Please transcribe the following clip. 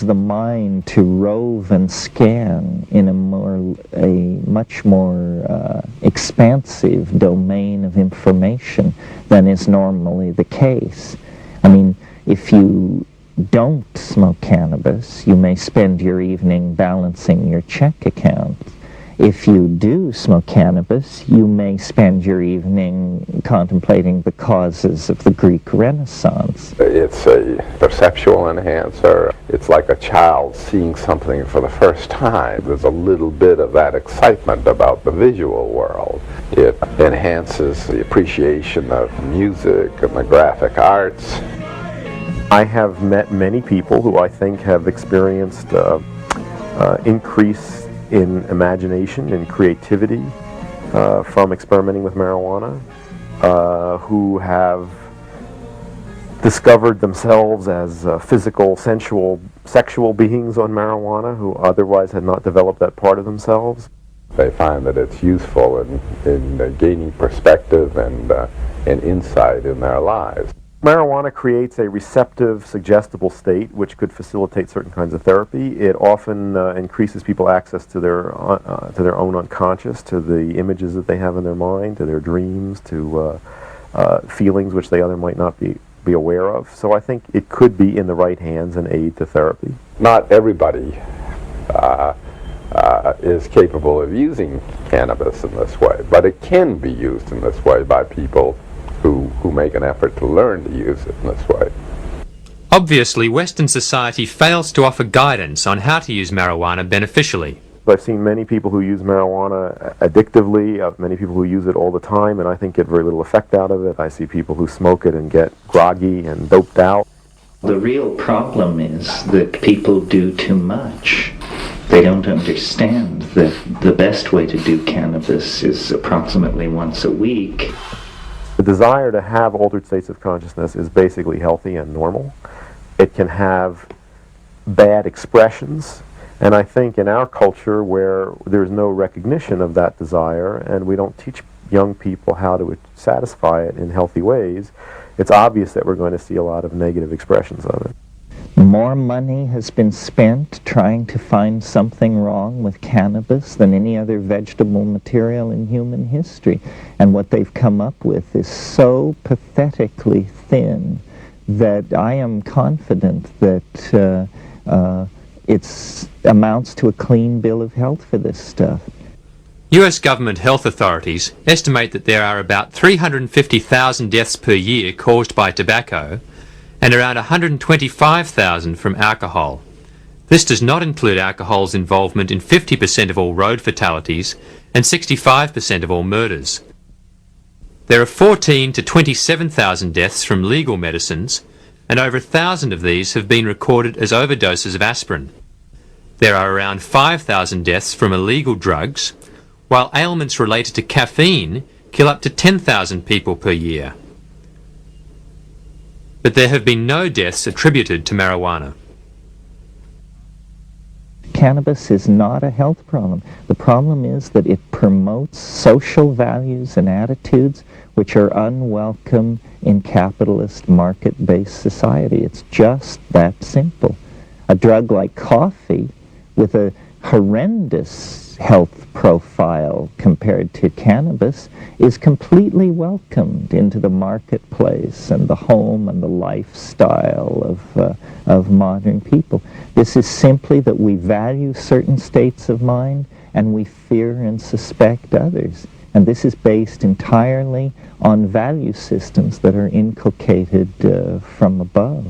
the mind to rove and scan in a much more expansive domain of information than is normally the case. I mean, if you don't smoke cannabis, you may spend your evening balancing your check account. If you do smoke cannabis, you may spend your evening contemplating the causes of the Greek Renaissance. It's a perceptual enhancer. It's like a child seeing something for the first time. There's a little bit of that excitement about the visual world. It enhances the appreciation of music and the graphic arts. I have met many people who I think have experienced increase in imagination and creativity from experimenting with marijuana, who have discovered themselves as physical, sensual, sexual beings on marijuana who otherwise had not developed that part of themselves. They find that it's useful in gaining perspective and insight in their lives. Marijuana creates a receptive, suggestible state which could facilitate certain kinds of therapy. It often increases people's access to their own unconscious, to the images that they have in their mind, to their dreams, to feelings which they might not be aware of. So I think it could be in the right hands an aid to therapy. Not everybody is capable of using cannabis in this way, but it can be used in this way by people who make an effort to learn to use it in this way. Obviously, Western society fails to offer guidance on how to use marijuana beneficially. I've seen many people who use marijuana addictively, many people who use it all the time, and I think get very little effect out of it. I see people who smoke it and get groggy and doped out. The real problem is that people do too much. They don't understand that the best way to do cannabis is approximately once a week. The desire to have altered states of consciousness is basically healthy and normal. It can have bad expressions, and I think in our culture where there's no recognition of that desire and we don't teach young people how to satisfy it in healthy ways, it's obvious that we're going to see a lot of negative expressions of it. More money has been spent trying to find something wrong with cannabis than any other vegetable material in human history. And what they've come up with is so pathetically thin that I am confident that it amounts to a clean bill of health for this stuff. US government health authorities estimate that there are about 350,000 deaths per year caused by tobacco, and around 125,000 from alcohol. This does not include alcohol's involvement in 50% of all road fatalities and 65% of all murders. There are 14 to 27,000 deaths from legal medicines, and over 1,000 of these have been recorded as overdoses of aspirin. There are around 5,000 deaths from illegal drugs, while ailments related to caffeine kill up to 10,000 people per year. But there have been no deaths attributed to marijuana. Cannabis is not a health problem. The problem is that it promotes social values and attitudes which are unwelcome in capitalist market-based society. It's just that simple. A drug like coffee with a horrendous health profile compared to cannabis is completely welcomed into the marketplace and the home and the lifestyle of modern people. This is simply that we value certain states of mind and we fear and suspect others. And this is based entirely on value systems that are inculcated from above.